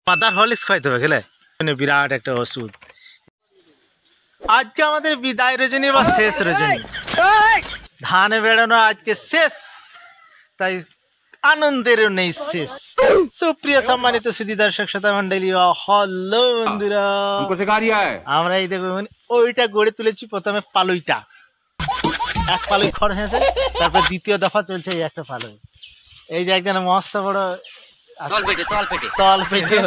Mother Horlicks খাইতে হবে গেলে বিরাট একটা ওষুধ। আজকে আমাদের বিদায় রজনী বা শেষ রজনী, ধানে বেড়ানো আজকে শেষ, তাই আনন্দের নেই শেষ। সুপ্রিয় সম্মানিত সুধী দর্শক শ্রোতা মন্ডলী, হ্যালো বন্ধুরা, আমরা এই দেখো ওইটা গড়ে তুলেছি। প্রথমে পালুইটা, এক পালুই খড় হয়েছে, তারপর দ্বিতীয় দফা চলছে এই একটা পালুই। এই যে একজন মস্ত বড় তল পেটে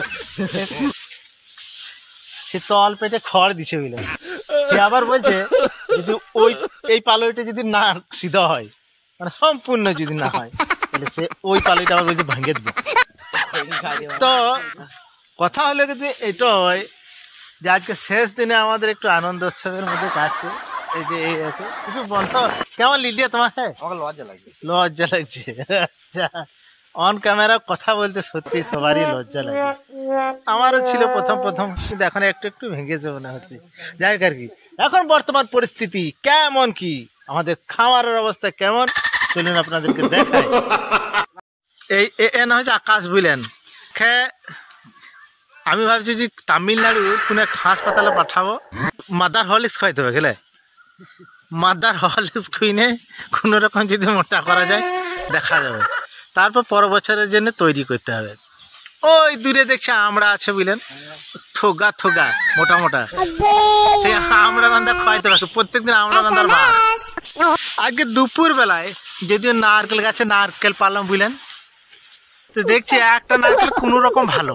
সে তল পেটে খড় দিছে বুঝলে। সে আবার বলছে যদি ওই এই পালুইটা যদি না সিধা হয়, মানে সম্পূর্ণ যদি না হয়, তাহলে সে ওই পালুইটা আবার বলছে ভাঙে দিবে। তো কথা হলো যে এটাই যে আজকে শেষ দিনে আমাদের একটু আনন্দ উৎসবের মধ্যে কাটছে। এই যে এই আছে কিছু বন্ধ, কেমন লিলিয়া তোমার? হ্যাঁ, লজ্জা লাগছে। আচ্ছা, অন ক্যামেরা কথা বলতে সত্যি সবারই লজ্জা লাগে। আমারও ছিল প্রথম কিন্তু এখন একটু একটু ভেঙেছে মনে হচ্ছে। যাই হোক আর কি, এখন বর্তমান পরিস্থিতি কেমন, কি আমাদের খামারের অবস্থা কেমন, চলুন আপনাদেরকে দেখাই। এই এ না হচ্ছে আকাশ বুঝলেন। আমি ভাবছি যে তামিলনাড়ুর কোনো হাসপাতালে পাঠাবো, মাদার হরলিক্স খাইতে হবে গেলে। মাদার হরলিক্স খুইনে কোনো রকম যদি মোটা করা যায় দেখা যাবে, তারপর পর বছরের জন্য তৈরি করতে হবে। ওই দূরে দেখছে আমরা আছে বুঝলেন, থোগা থোগা মোটা মোটা, সেই আমরা রান্না খাইতে পারছে প্রত্যেকদিন আমরা রান্নার ভাত। আজকে দুপুর বেলায় যদিও নারকেল গাছে নারকেল পারলাম বুঝলেন, তো দেখছি একটা নারকেল কোনো রকম ভালো,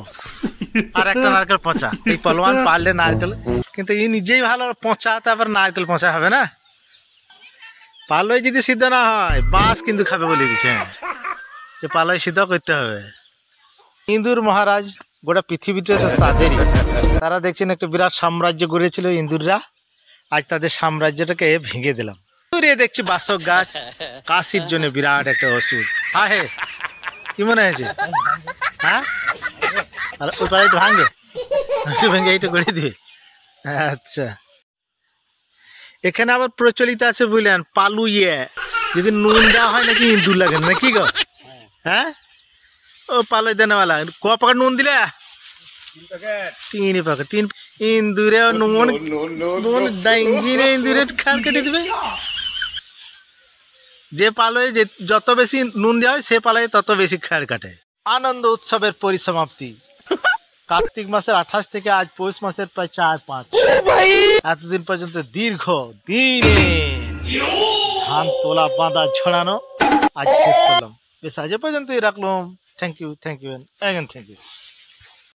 আর একটা নারকেল পচা। এই পলওয়ান পারলে নারকেল, কিন্তু এই নিজেই ভালো পচা, তারপর নারকেল পচা হবে না। পালই যদি সিদ্ধ না হয় বাঁশ কিন্তু খাবে বলে দিছে, যে পালই সিদ্ধ করতে হবে। ইন্দুর মহারাজ গোটা পৃথিবীতে তো তাদেরই, তারা দেখছেন একটা বিরাট সাম্রাজ্য গড়েছিল ইন্দুররা, আজ তাদের সাম্রাজ্যটাকে ভেঙে দিলাম। দূরে দেখছি বাসক গাছ, কাশির জন্য বিরাট একটা ওষুধ। হ্যাঁ হে, কি মনে হয়েছে? হ্যাঁ, আর ওই পাড়া একটু ভাঙবে, একটু ভেঙে এইটা গড়িয়ে দিবে। আচ্ছা, এখানে আবার প্রচলিত আছে বুঝলেন, পালুইয়ে যদি নুন দেওয়া হয় নাকি ইন্দুর লাগে না, কি গো? হ্যাঁ, ও পালুই দেনেওয়ালা ক প্যাকেট নুন দিলে? 3 প্যাকেট। 3 ইন্দুরে নুন দাইঙ্গিনে ইন্দুরে খাল কেটে দিবে। যে পালয়ে যত বেশি নুন দেওয়া হয় সে পালয়ে তত বেশি খাড় কাটে। আনন্দ উৎসবের পরিসমাপ্তি কার্তিক মাসের 28 থেকে আজ পৌষ মাসের প্রায় 4-5 এতদিন পর্যন্ত দীর্ঘ দিনে ধান তোলা বাঁধা ছড়ানো আজ শেষ করলাম। বেশ আজ পর্যন্তই রাখলাম। Thank you, thank you, thank you.